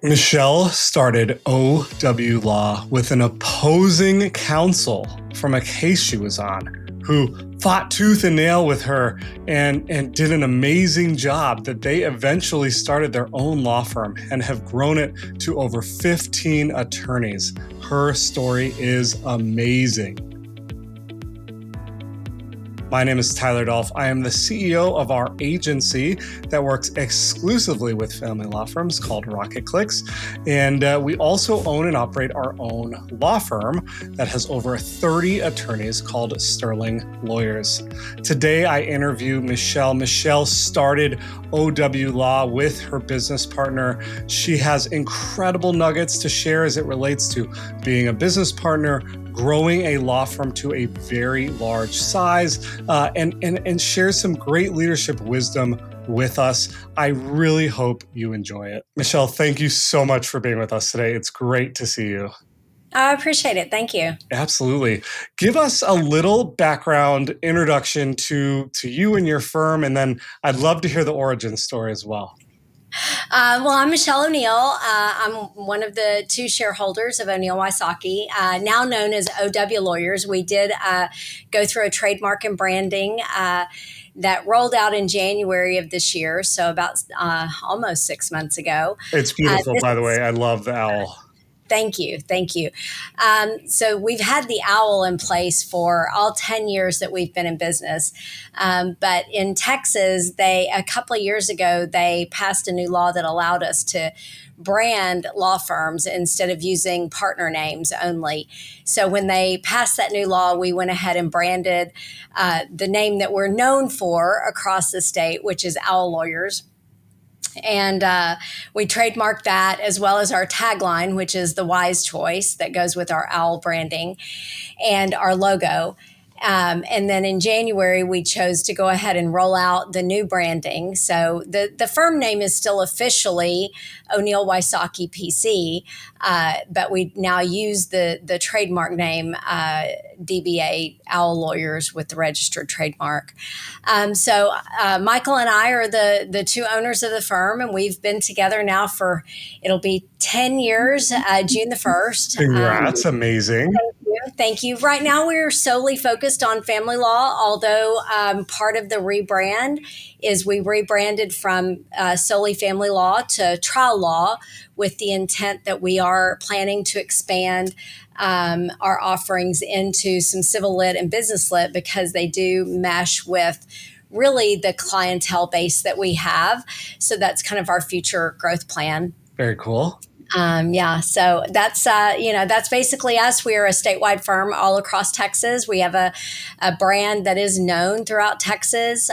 Michelle started OW Law with an opposing counsel from a case she was on, who fought tooth and nail with her and did an amazing job that they eventually started their own law firm and have grown it to over 15 attorneys. Her story is amazing. My name is Tyler Dolph. I am the CEO of our agency that works exclusively with family law firms called Rocket Clicks. And we also own and operate our own law firm that has over 30 attorneys called Sterling Lawyers. Today, I interview Michelle. Michelle started OW Law with her business partner. She has incredible nuggets to share as it relates to being a business partner, growing a law firm to a very large size, and share some great leadership wisdom with us. I really hope you enjoy it. Michelle, thank you so much for being with us today. It's great to see you. I appreciate it. Thank you. Absolutely. Give us a little background introduction to you and your firm, and then I'd love to hear the origin story as well. Well, I'm Michelle O'Neill. I'm one of the two shareholders of O'Neill Wysocki, now known as OW Lawyers. We did go through a trademark and branding that rolled out in January of this year, so about almost 6 months ago. It's beautiful, by the way. I love the owl. Thank you. Thank you. So we've had the owl in place for all 10 years that we've been in business. But in Texas, a couple of years ago, they passed a new law that allowed us to brand law firms instead of using partner names only. So when they passed that new law, we went ahead and branded the name that we're known for across the state, which is Owl Lawyers. And we trademarked that as well as our tagline, which is the wise choice that goes with our owl branding and our logo. And then in January, we chose to go ahead and roll out the new branding. So the firm name is still officially O'Neill Wysocki PC, but we now use the trademark name DBA Owl Lawyers with the registered trademark. So Michael and I are the two owners of the firm, and we've been together now it'll be 10 years, June the 1st. Congrats, amazing. Thank you. Right now, we're solely focused on family law, although part of the rebrand is we rebranded from solely family law to trial law with the intent that we are planning to expand our offerings into some civil lit and business lit because they do mesh with really the clientele base that we have. So that's kind of our future growth plan. Very cool. So that's basically us. We are a statewide firm all across Texas. We have a brand that is known throughout Texas,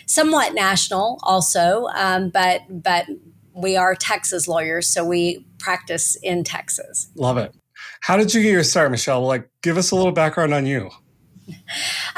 somewhat national also, but we are Texas lawyers, so we practice in Texas. Love it. How did you get your start, Michelle? Give us a little background on you.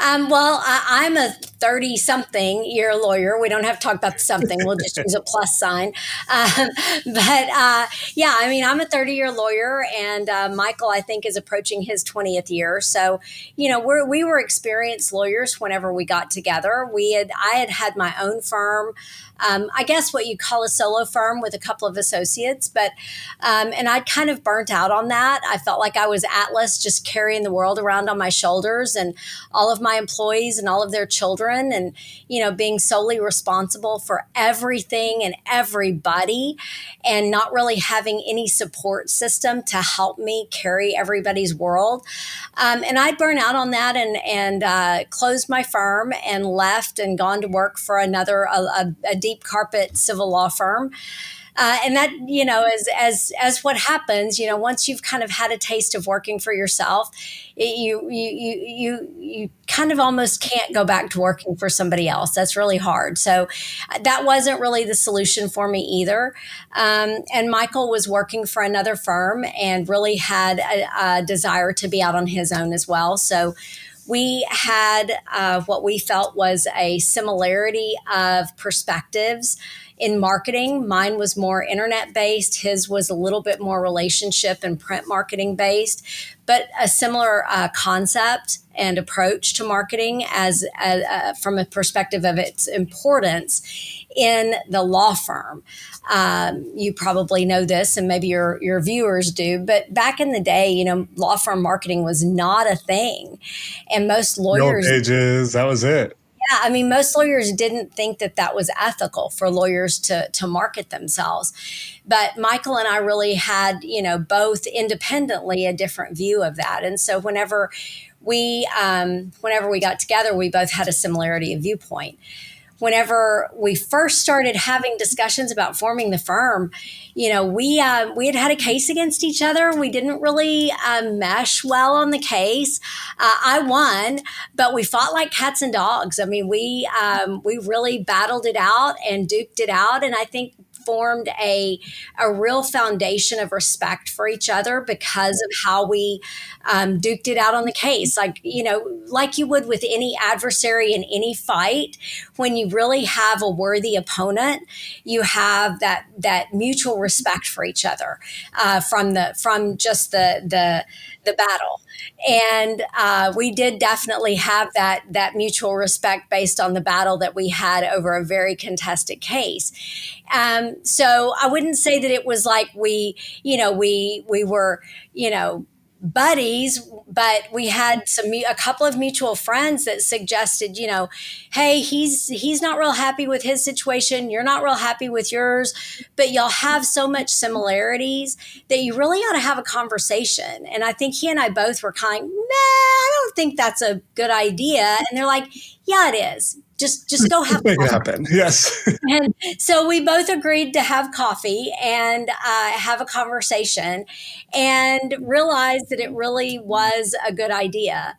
Well, I'm a 30-something-year lawyer. We don't have to talk about the something. We'll just use a plus sign. I'm a 30-year lawyer, and Michael, I think, is approaching his 20th year. So, we were experienced lawyers whenever we got together. I had my own firm. I guess what you call a solo firm with a couple of associates, and I'd kind of burnt out on that. I felt like I was Atlas, just carrying the world around on my shoulders and all of my employees and all of their children and, being solely responsible for everything and everybody and not really having any support system to help me carry everybody's world. And I'd burn out on that and closed my firm and left and gone to work for another, a deep carpet civil law firm. And that, as what happens, once you've kind of had a taste of working for yourself, you kind of almost can't go back to working for somebody else. That's really hard. So that wasn't really the solution for me either. And Michael was working for another firm and really had a desire to be out on his own as well. So we had what we felt was a similarity of perspectives in marketing. Mine was more internet based. His was a little bit more relationship and print marketing based, but a similar concept and approach to marketing as from a perspective of its importance in the law firm. You probably know this, and maybe your viewers do, but back in the day, law firm marketing was not a thing, and most lawyers, Yellow Pages, that was it. yeah, I mean, most lawyers didn't think that was ethical for lawyers to market themselves. But Michael and I really had, both independently a different view of that. And so whenever we got together, we both had a similarity of viewpoint. Whenever we first started having discussions about forming the firm, we had a case against each other. We didn't really mesh well on the case. I won, but we fought like cats and dogs. I mean, we really battled it out and duked it out, and I think formed a real foundation of respect for each other because of how we duked it out on the case. Like you would with any adversary in any fight, when you really have a worthy opponent, you have that mutual respect for each other from just the battle. And we did definitely have that mutual respect based on the battle that we had over a very contested case. So I wouldn't say that it was like we were, buddies, but we had a couple of mutual friends that suggested, hey, he's not real happy with his situation. You're not real happy with yours, but y'all have so much similarities that you really ought to have a conversation. And I think he and I both were kind of, nah, I don't think that's a good idea. And they're like, yeah, it is. Just go have Make coffee. it happen. Yes. And so we both agreed to have coffee and have a conversation and realized that it really was a good idea.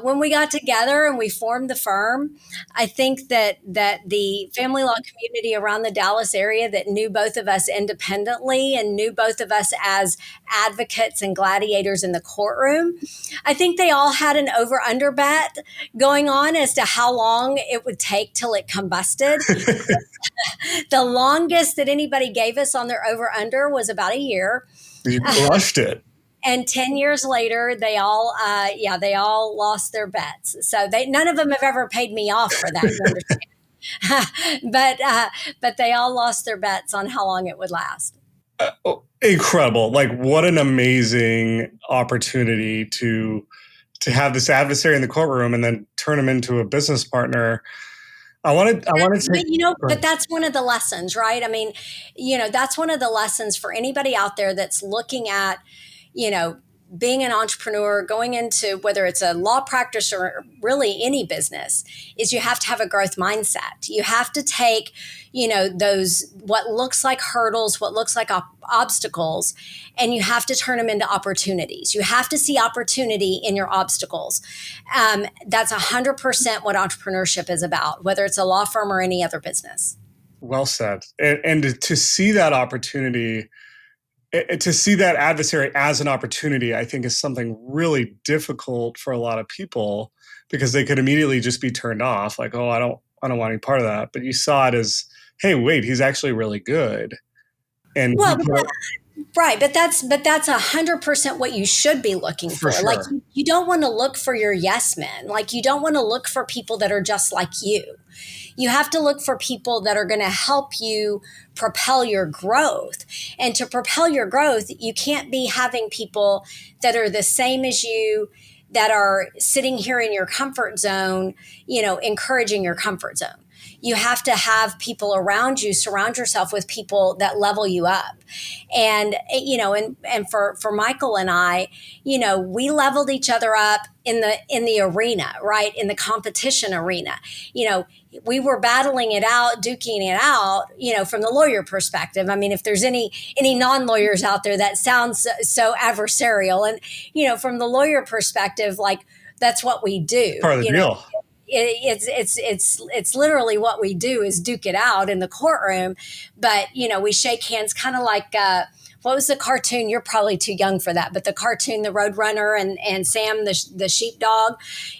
When we got together and we formed the firm, I think that the family law community around the Dallas area that knew both of us independently and knew both of us as advocates and gladiators in the courtroom, I think they all had an over-under bet going on as to how long it would take till it combusted. The longest that anybody gave us on their over-under was about a year. You crushed it. And 10 years later, they all lost their bets. So none of them have ever paid me off for that, you understand? But they all lost their bets on how long it would last. Incredible. Like, what an amazing opportunity to have this adversary in the courtroom and then turn him into a business partner. I wanted to, but that's one of the lessons, right? I mean, that's one of the lessons for anybody out there that's looking at, being an entrepreneur, going into whether it's a law practice or really any business, is you have to have a growth mindset. You have to take, those, what looks like hurdles, what looks like obstacles, and you have to turn them into opportunities. You have to see opportunity in your obstacles. That's 100% what entrepreneurship is about, whether it's a law firm or any other business. Well said. And to see that opportunity, to see that adversary as an opportunity, I think is something really difficult for a lot of people because they could immediately just be turned off. Like, oh, I don't want any part of that. But you saw it as, hey, wait, he's actually really good. And right, but that's 100% what you should be looking for. Sure. Like, you don't want to look for your yes men. Like, you don't want to look for people that are just like you. You have to look for people that are going to help you propel your growth. And to propel your growth, you can't be having people that are the same as you, that are sitting here in your comfort zone, encouraging your comfort zone. You have to have people around you, surround yourself with people that level you up. And, and for Michael and I, we leveled each other up in the arena, right? In the competition arena. We were battling it out, duking it out, from the lawyer perspective. I mean, if there's any non-lawyers out there, that sounds so adversarial. And, from the lawyer perspective, like, that's what we do. Part of the deal. It's literally what we do is duke it out in the courtroom. But, we shake hands kind of like what was the cartoon? You're probably too young for that, but the cartoon, the Roadrunner and Sam, the sheepdog,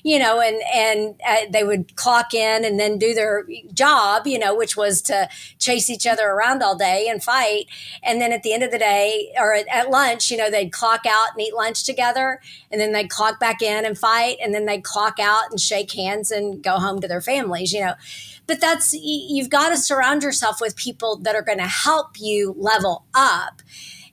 and they would clock in and then do their job, which was to chase each other around all day and fight. And then at the end of the day, or at lunch, they'd clock out and eat lunch together, and then they'd clock back in and fight, and then they'd clock out and shake hands and go home to their families, But you've got to surround yourself with people that are going to help you level up.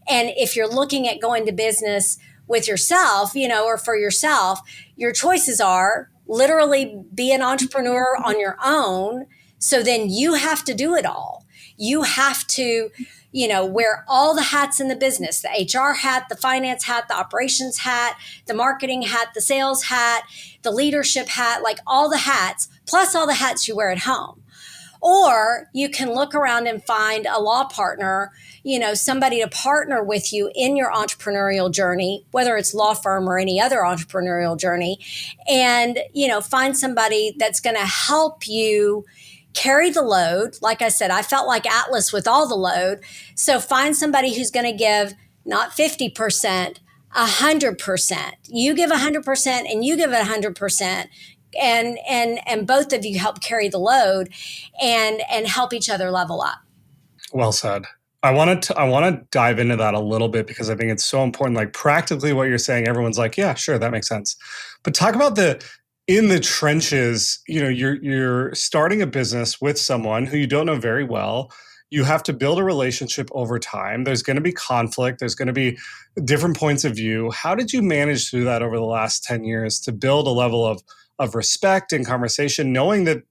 And if you're looking at going to business with yourself, or for yourself, your choices are literally be an entrepreneur on your own. So then you have to do it all. You have to, wear all the hats in the business, the HR hat, the finance hat, the operations hat, the marketing hat, the sales hat, the leadership hat, like all the hats, plus all the hats you wear at home. Or you can look around and find a law partner, somebody to partner with you in your entrepreneurial journey, whether it's law firm or any other entrepreneurial journey, and, find somebody that's going to help you carry the load. Like I said, I felt like Atlas with all the load. So find somebody who's going to give not 50%, 100%. You give 100% and you give 100%. And both of you help carry the load and help each other level up. Well said. I want to dive into that a little bit because I think it's so important. Like practically what you're saying, everyone's like, yeah, sure, that makes sense. But talk about in the trenches, you're starting a business with someone who you don't know very well. You have to build a relationship over time. There's going to be conflict. There's going to be different points of view. How did you manage to do that over the last 10 years to build a level of respect and conversation, knowing that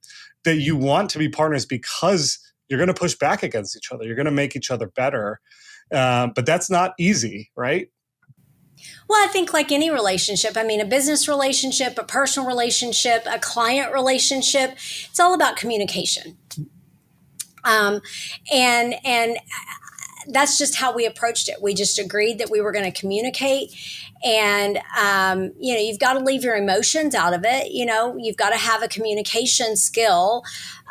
you want to be partners because you're going to push back against each other. You're going to make each other better. But that's not easy, right? Well, I think like any relationship, a business relationship, a personal relationship, a client relationship, it's all about communication. And that's just how we approached it. We just agreed that we were going to communicate. And, you've got to leave your emotions out of it. You've got to have a communication skill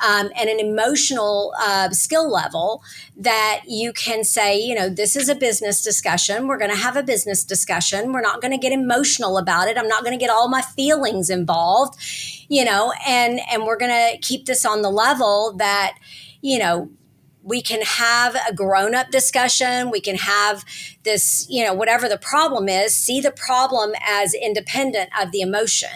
and an emotional skill level that you can say, this is a business discussion. We're going to have a business discussion. We're not going to get emotional about it. I'm not going to get all my feelings involved, and we're going to keep this on the level that, we can have a grown-up discussion. We can have this, whatever the problem is, see the problem as independent of the emotion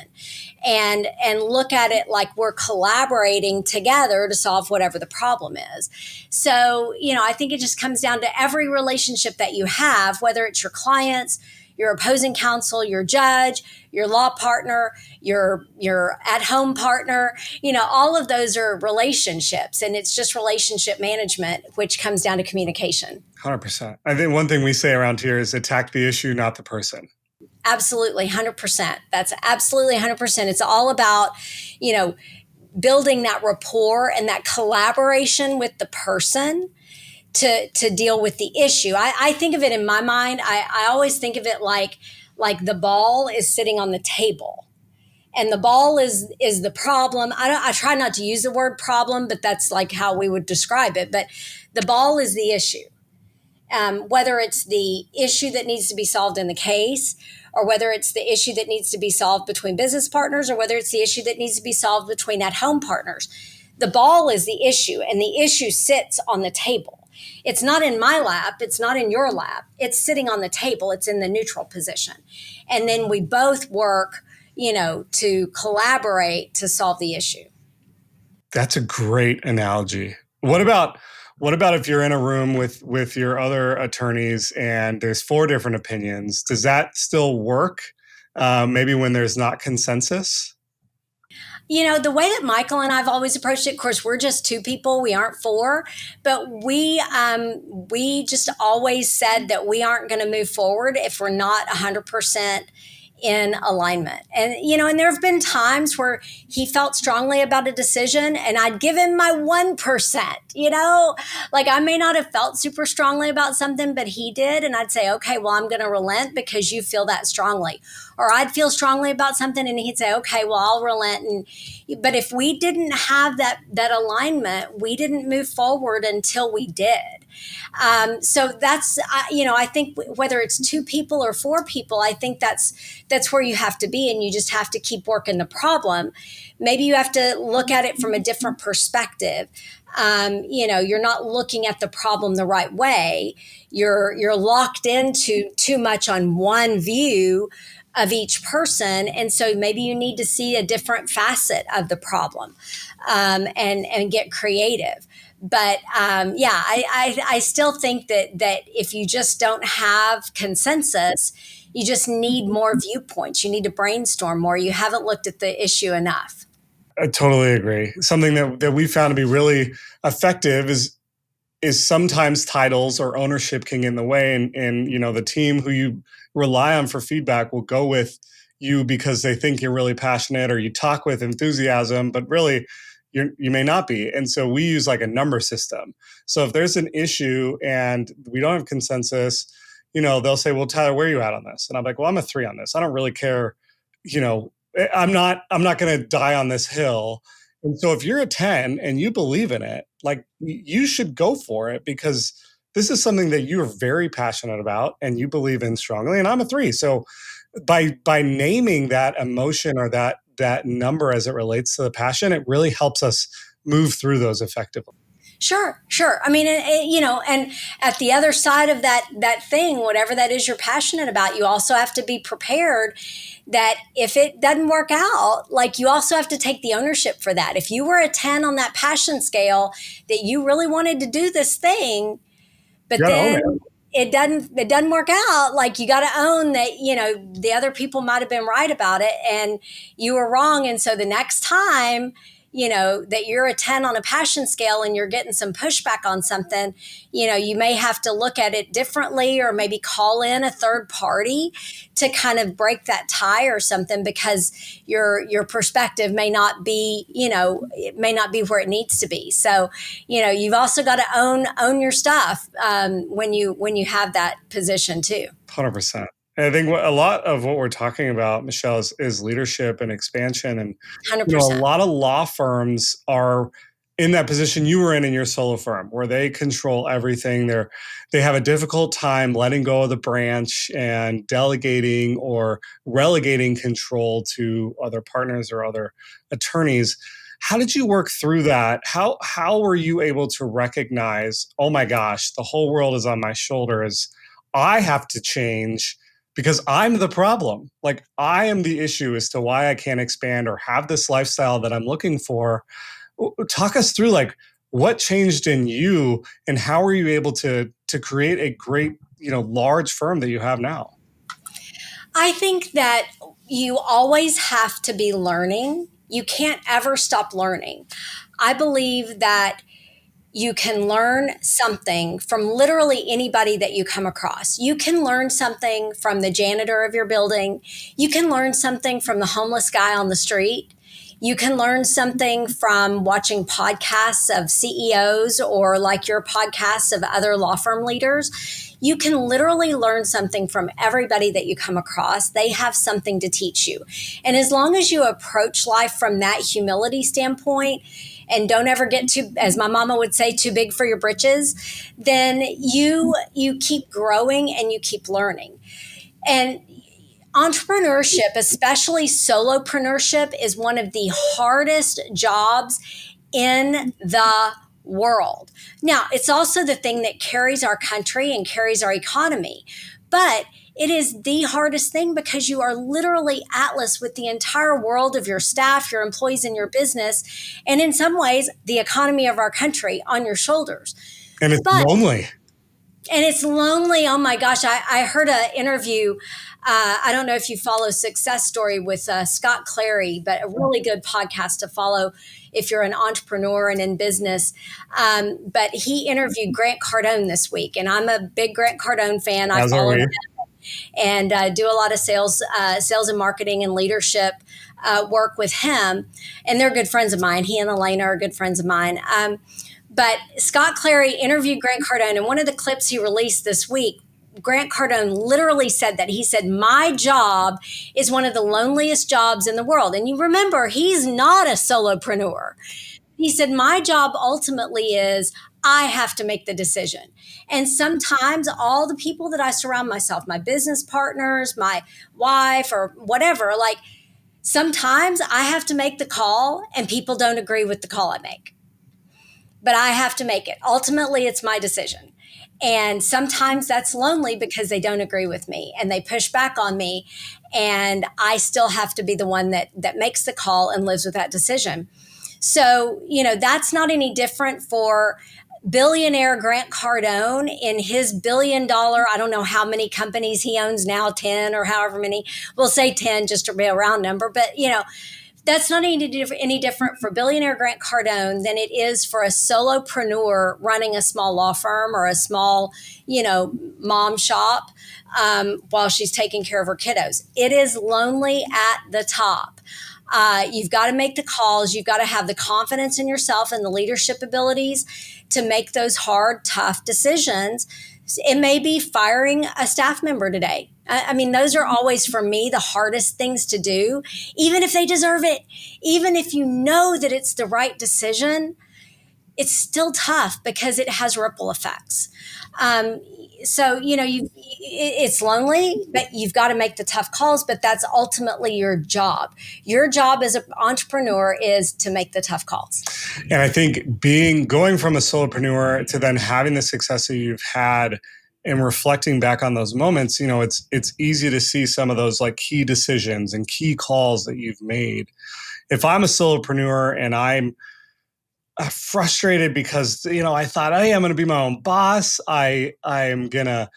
and look at it like we're collaborating together to solve whatever the problem is. So, I think it just comes down to every relationship that you have, whether it's your clients, your opposing counsel, your judge, your law partner, your at-home partner, all of those are relationships, and it's just relationship management, which comes down to communication. 100%. I think one thing we say around here is attack the issue, not the person. Absolutely, 100%. That's absolutely 100%. It's all about, building that rapport and that collaboration with the person to deal with the issue. I think of it in my mind. I always think of it like the ball is sitting on the table, and the ball is the problem. I try not to use the word problem, but that's like how we would describe it. But the ball is the issue. Whether it's the issue that needs to be solved in the case, or whether it's the issue that needs to be solved between business partners, or whether it's the issue that needs to be solved between at-home partners. The ball is the issue, and the issue sits on the table. It's not in my lap. It's not in your lap. It's sitting on the table. It's in the neutral position. And then we both work, to collaborate to solve the issue. That's a great analogy. What about if you're in a room with your other attorneys and there's 4 different opinions? Does that still work? Maybe when there's not consensus? The way that Michael and I've always approached it, of course, we're just 2 people. We aren't 4, but we just always said that we aren't going to move forward if we're not 100% in alignment. And, and there have been times where he felt strongly about a decision and I'd give him my 1%, like I may not have felt super strongly about something, but he did. And I'd say, okay, well, I'm going to relent because you feel that strongly. Or I'd feel strongly about something and he'd say, okay, well, I'll relent. But if we didn't have that alignment, we didn't move forward until we did. So that's, I think whether it's 2 people or 4 people, I think that's where you have to be, and you just have to keep working the problem. Maybe you have to look at it from a different perspective. You're not looking at the problem the right way. You're locked into too much on one view of each person. And so maybe you need to see a different facet of the problem, and get creative. But I still think that if you just don't have consensus, you just need more viewpoints. You need to brainstorm more. You haven't looked at the issue enough. I totally agree. Something that we found to be really effective is sometimes titles or ownership can get in the way, and the team who you rely on for feedback will go with you because they think you're really passionate, or you talk with enthusiasm, but really you may not be. And so we use like a number system. So if there's an issue and we don't have consensus, they'll say, well, Tyler, where are you at on this? And I'm like, well, I'm a 3 on this. I don't really care. I'm not going to die on this hill. And so if you're a 10 and you believe in it, like, you should go for it, because this is something that you're very passionate about and you believe in strongly. And I'm a 3. So by naming that emotion or that number as it relates to the passion, it really helps us move through those effectively. Sure. I mean, and at the other side of that thing, whatever that is you're passionate about, you also have to be prepared that if it doesn't work out, like, you also have to take the ownership for that. If you were a 10 on that passion scale, that you really wanted to do this thing, but then it doesn't work out, like, you got to own that, the other people might have been right about it and you were wrong. And so the next time, that you're a 10 on a passion scale and you're getting some pushback on something, you may have to look at it differently, or maybe call in a third party to kind of break that tie or something, because your perspective may not be, it may not be where it needs to be. So, you've also got to own your stuff when you have that position too. 100%. And I think a lot of what we're talking about, Michelle, is leadership and expansion. And 100%. A lot of law firms are in that position you were in your solo firm, where they control everything. They have a difficult time letting go of the branch and delegating or relegating control to other partners or other attorneys. How did you work through that? How were you able to recognize, oh my gosh, the whole world is on my shoulders. I have to change because I'm the problem. Like, I am the issue as to why I can't expand or have this lifestyle that I'm looking for. Talk us through, like, what changed in you and how were you able to create a great, large firm that you have now? I think that you always have to be learning. You can't ever stop learning. I believe that you can learn something from literally anybody that you come across. You can learn something from the janitor of your building. You can learn something from the homeless guy on the street. You can learn something from watching podcasts of CEOs, or like your podcasts of other law firm leaders. You can literally learn something from everybody that you come across. They have something to teach you. And as long as you approach life from that humility standpoint, and don't ever get too, as my mama would say, too big for your britches, then you keep growing and you keep learning. And entrepreneurship, especially solopreneurship, is one of the hardest jobs in the world. Now, it's also the thing that carries our country and carries our economy. But it is the hardest thing, because you are literally Atlas with the entire world of your staff, your employees, and your business, and in some ways, the economy of our country on your shoulders. And it's lonely. And it's lonely. Oh my gosh. I heard an interview. I don't know if you follow Success Story with Scott Clary, but a really good podcast to follow if you're an entrepreneur and in business. But he interviewed Grant Cardone this week, and I'm a big Grant Cardone fan. I follow him and do a lot of sales and marketing and leadership work with him. And they're good friends of mine. He and Elena are good friends of mine. But Scott Clary interviewed Grant Cardone, and one of the clips he released this week, Grant Cardone literally said that. He said, my job is one of the loneliest jobs in the world. And you remember, he's not a solopreneur. He said, my job ultimately is I have to make the decision. And sometimes all the people that I surround myself, my business partners, my wife, or whatever, like sometimes I have to make the call and people don't agree with the call I make. But I have to make it. Ultimately, it's my decision. And sometimes that's lonely because they don't agree with me and they push back on me. And I still have to be the one that makes the call and lives with that decision. So, that's not any different for billionaire Grant Cardone in his $1 billion, I don't know how many companies he owns now, 10 or however many, we'll say 10 just to be a round number. But, that's not any different for billionaire Grant Cardone than it is for a solopreneur running a small law firm or a small, mom shop while she's taking care of her kiddos. It is lonely at the top. You've got to make the calls. You've got to have the confidence in yourself and the leadership abilities to make those hard, tough decisions. It may be firing a staff member today. I mean, those are always, for me, the hardest things to do, even if they deserve it. Even if you know that it's the right decision, it's still tough because it has ripple effects. So, it's lonely, but you've got to make the tough calls, but that's ultimately your job. Your job as an entrepreneur is to make the tough calls. And I think going from a solopreneur to then having the success that you've had and reflecting back on those moments, it's easy to see some of those like key decisions and key calls that you've made. If I'm a solopreneur and I'm frustrated because, I thought, hey, I'm going to be my own boss. I'm going to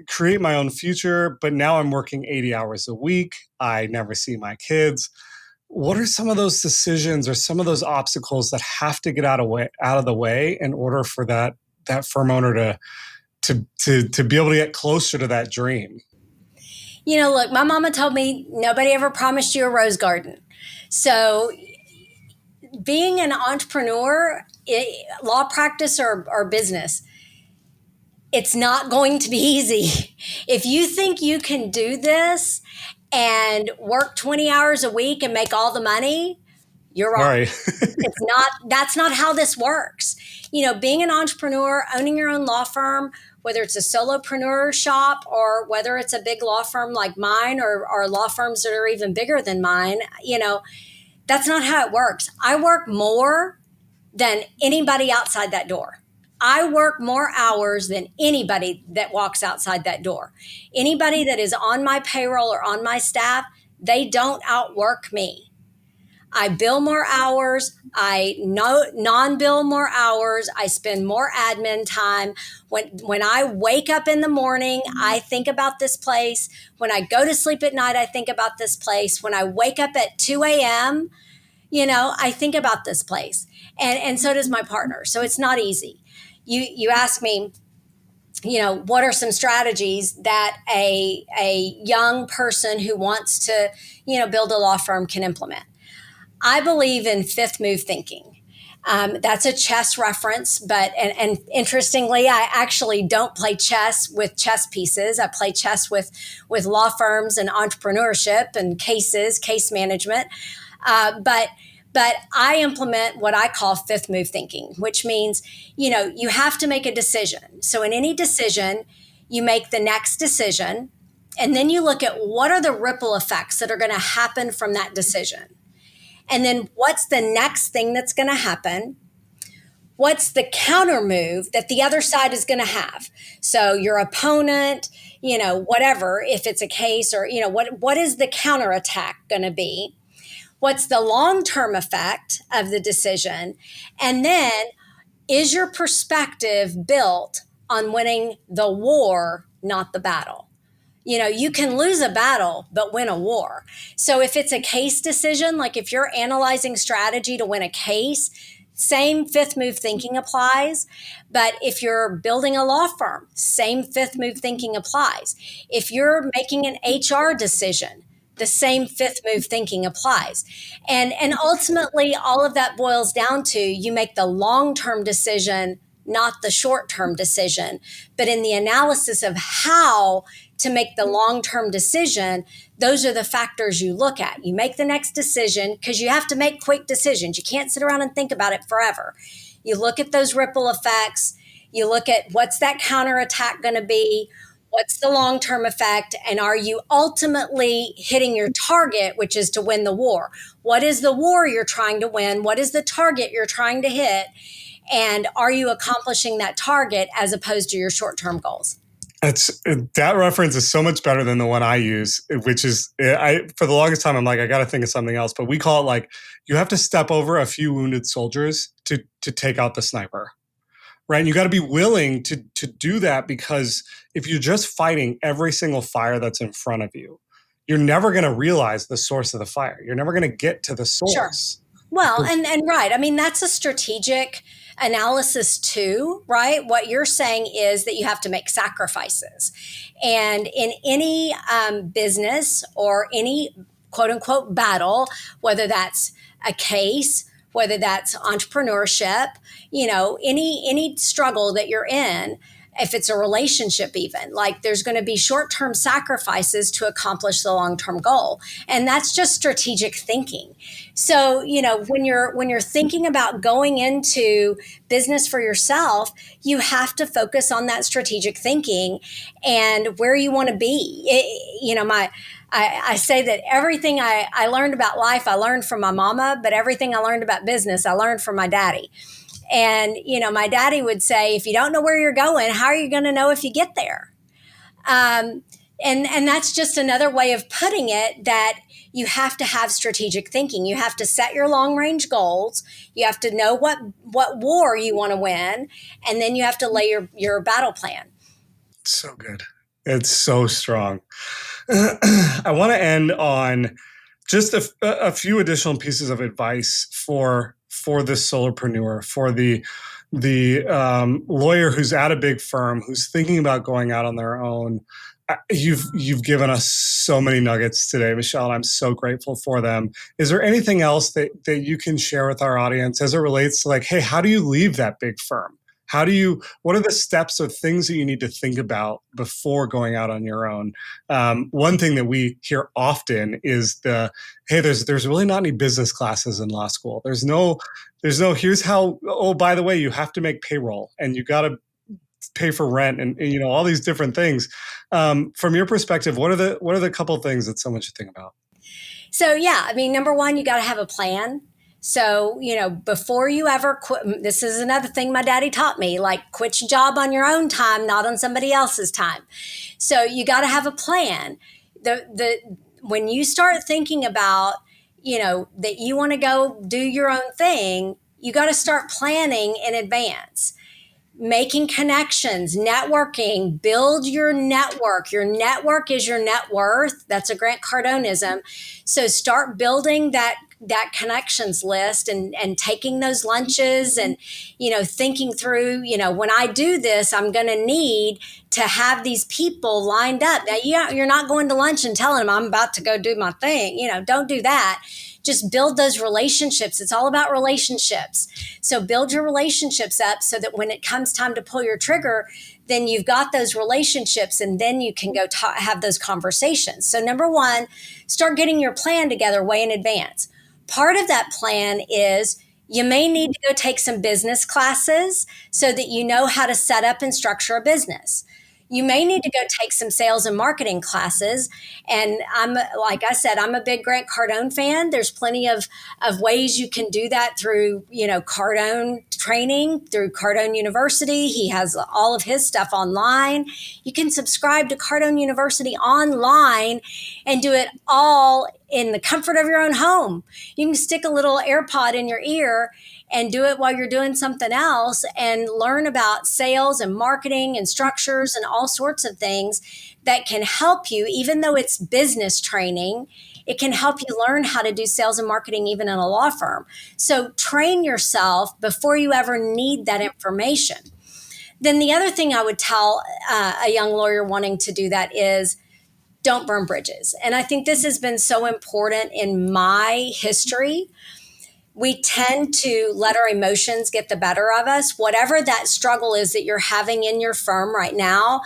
create my own future, but now I'm working 80 hours a week. I never see my kids. What are some of those decisions or some of those obstacles that have to get out of the way in order for that firm owner to be able to get closer to that dream? Look, my mama told me nobody ever promised you a rose garden. So being an entrepreneur, law practice or business, it's not going to be easy. If you think you can do this and work 20 hours a week and make all the money, you're wrong. Right. That's not how this works. Being an entrepreneur, owning your own law firm, whether it's a solopreneur shop or whether it's a big law firm like mine or law firms that are even bigger than mine, that's not how it works. I work more than anybody outside that door. I work more hours than anybody that walks outside that door. Anybody that is on my payroll or on my staff, they don't outwork me. I bill more hours. I non-bill more hours. I spend more admin time. When I wake up in the morning, I think about this place. When I go to sleep at night, I think about this place. When I wake up at 2 a.m., I think about this place. And so does my partner. So it's not easy. You ask me, what are some strategies that a young person who wants to, build a law firm can implement? I believe in fifth move thinking. That's a chess reference, but and interestingly, I actually don't play chess with chess pieces. I play chess with law firms and entrepreneurship and case management. But I implement what I call fifth move thinking, which means, you have to make a decision. So in any decision, you make the next decision, and then you look at what are the ripple effects that are going to happen from that decision. And then what's the next thing that's going to happen? What's the counter move that the other side is going to have? So your opponent, whatever, if it's a case or, what is the counterattack going to be? What's the long-term effect of the decision? And then is your perspective built on winning the war, not the battle? You can lose a battle, but win a war. So if it's a case decision, like if you're analyzing strategy to win a case, same fifth move thinking applies. But if you're building a law firm, same fifth move thinking applies. If you're making an HR decision, the same fifth move thinking applies. And ultimately, all of that boils down to you make the long-term decision, not the short-term decision. But in the analysis of how to make the long-term decision, those are the factors you look at. You make the next decision because you have to make quick decisions. You can't sit around and think about it forever. You look at those ripple effects. You look at what's that counterattack going to be? What's the long-term effect? And are you ultimately hitting your target, which is to win the war? What is the war you're trying to win? What is the target you're trying to hit? And are you accomplishing that target as opposed to your short-term goals? That reference is so much better than the one I use, which is for the longest time, I'm like, I got to think of something else, but we call it like, you have to step over a few wounded soldiers to take out the sniper. Right. And you got to be willing to do that, because if you're just fighting every single fire that's in front of you, you're never going to realize the source of the fire. You're never going to get to the source. Sure. Well, and right. I mean, that's a strategic analysis too, right? What you're saying is that you have to make sacrifices. And in any business or any quote unquote battle, whether that's a case, whether that's entrepreneurship, any struggle that you're in, if it's a relationship even, like there's going to be short-term sacrifices to accomplish the long-term goal. And that's just strategic thinking. So, when you're thinking about going into business for yourself, you have to focus on that strategic thinking and where you want to be. I say that everything I learned about life, I learned from my mama, but everything I learned about business, I learned from my daddy. And, my daddy would say, if you don't know where you're going, how are you going to know if you get there? And that's just another way of putting it, that you have to have strategic thinking. You have to set your long range goals. You have to know what war you want to win. And then you have to lay your battle plan. So good. It's so strong. I want to end on just a few additional pieces of advice for this solopreneur, for the lawyer who's at a big firm, who's thinking about going out on their own. You've given us so many nuggets today, Michelle, and I'm so grateful for them. Is there anything else that you can share with our audience as it relates to, like, hey, how do you leave that big firm? What are the steps or things that you need to think about before going out on your own? One thing that we hear often is hey, there's really not any business classes in law school. There's no, here's how, oh, by the way, you have to make payroll and you got to pay for rent and all these different things. From your perspective, what are the couple of things that someone should think about? So, yeah, I mean, number one, you got to have a plan. So, before you ever quit, this is another thing my daddy taught me, like, quit your job on your own time, not on somebody else's time. So you got to have a plan. When you start thinking about, that you want to go do your own thing, you got to start planning in advance. Making connections, networking, build your network. Your network is your net worth. That's a Grant Cardoneism. So start building that connections list and taking those lunches and, thinking through, when I do this, I'm going to need to have these people lined up. Now, you're not going to lunch and telling them I'm about to go do my thing. Don't do that. Just build those relationships. It's all about relationships. So build your relationships up so that when it comes time to pull your trigger, then you've got those relationships and then you can go have those conversations. So number one, start getting your plan together way in advance. Part of that plan is you may need to go take some business classes so that you know how to set up and structure a business. You may need to go take some sales and marketing classes. And like I said, I'm a big Grant Cardone fan. There's plenty of ways you can do that through, Cardone training, through Cardone University. He has all of his stuff online. You can subscribe to Cardone University online and do it all in the comfort of your own home. You can stick a little AirPod in your ear and do it while you're doing something else and learn about sales and marketing and structures and all sorts of things that can help you. Even though it's business training, it can help you learn how to do sales and marketing even in a law firm. So train yourself before you ever need that information. Then the other thing I would tell a young lawyer wanting to do that is don't burn bridges. And I think this has been so important in my history. We tend to let our emotions get the better of us. Whatever that struggle is that you're having in your firm right now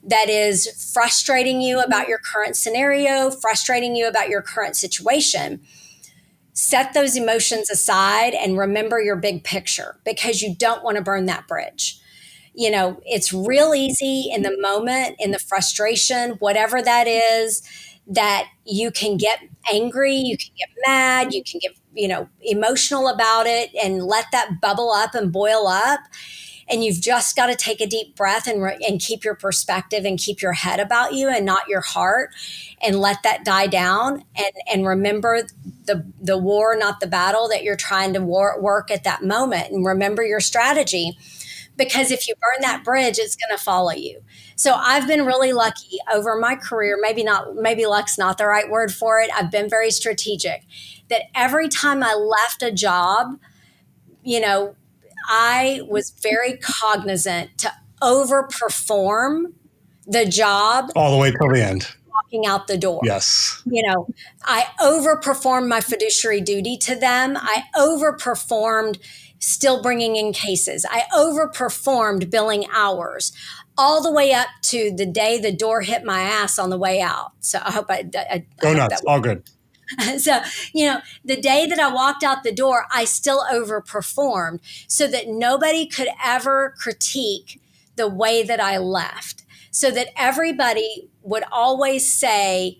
that is frustrating you about your current scenario, frustrating you about your current situation, set those emotions aside and remember your big picture, because you don't want to burn that bridge. It's real easy in the moment, in the frustration, whatever that is, that you can get angry, you can get mad, you can get, emotional about it and let that bubble up and boil up. And you've just got to take a deep breath and keep your perspective and keep your head about you and not your heart, and let that die down, and remember the war, not the battle that you're trying to work at that moment, and remember your strategy. Because if you burn that bridge, it's going to follow you. So I've been really lucky over my career. Maybe luck's not the right word for it. I've been very strategic, that every time I left a job, I was very cognizant to overperform the job all the way till the end, walking out the door. Yes. I overperformed my fiduciary duty to them. I overperformed still bringing in cases. I overperformed billing hours, all the way up to the day the door hit my ass on the way out. So I hope go nuts. All good. So, the day that I walked out the door, I still overperformed, so that nobody could ever critique the way that I left. So that everybody would always say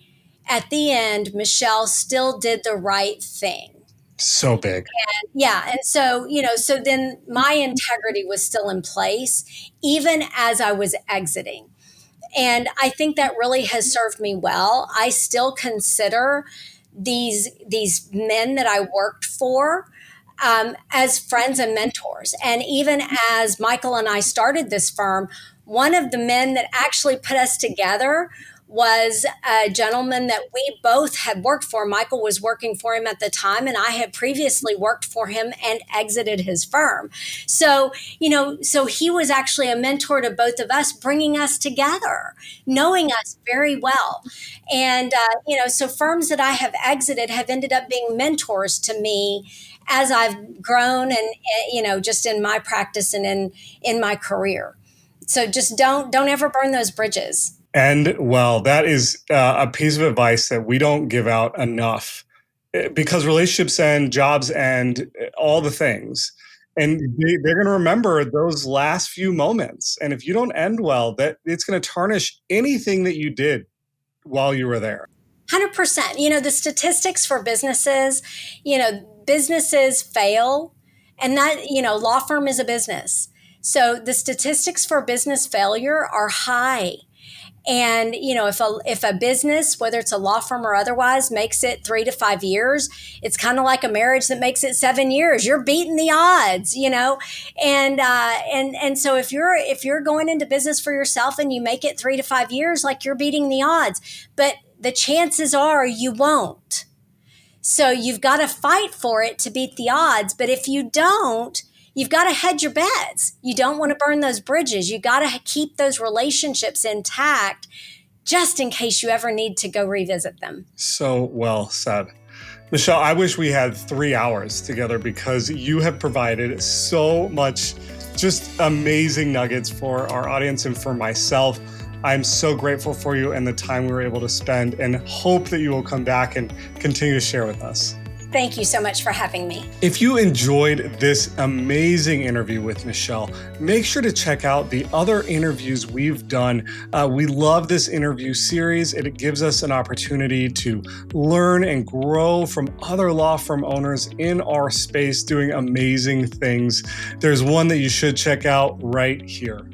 at the end, Michelle still did the right thing. So big. And so, so then my integrity was still in place, even as I was exiting. And I think that really has served me well. I still consider these men that I worked for as friends and mentors. And even as Michael and I started this firm, one of the men that actually put us together was a gentleman that we both had worked for. Michael was working for him at the time, and I had previously worked for him and exited his firm. So, so he was actually a mentor to both of us, bringing us together, knowing us very well. And, so firms that I have exited have ended up being mentors to me as I've grown and, just in my practice and in my career. So just don't ever burn those bridges. And well, that is a piece of advice that we don't give out enough, because relationships end, jobs end, all the things. And they're going to remember those last few moments. And if you don't end well, that it's going to tarnish anything that you did while you were there. 100%. The statistics for businesses, businesses fail, and that, law firm is a business. So the statistics for business failure are high. And, if a business, whether it's a law firm or otherwise, makes it 3 to 5 years, it's kind of like a marriage that makes it 7 years. You're beating the odds, and so if you're going into business for yourself and you make it 3 to 5 years, like, you're beating the odds, but the chances are you won't. So you've got to fight for it to beat the odds. But if you don't, you've got to hedge your bets. You don't want to burn those bridges. You got to keep those relationships intact, just in case you ever need to go revisit them. So well said. Michelle, I wish we had 3 hours together, because you have provided so much just amazing nuggets for our audience and for myself. I'm so grateful for you and the time we were able to spend, and hope that you will come back and continue to share with us. Thank you so much for having me. If you enjoyed this amazing interview with Michelle, make sure to check out the other interviews we've done. We love this interview series. It gives us an opportunity to learn and grow from other law firm owners in our space doing amazing things. There's one that you should check out right here.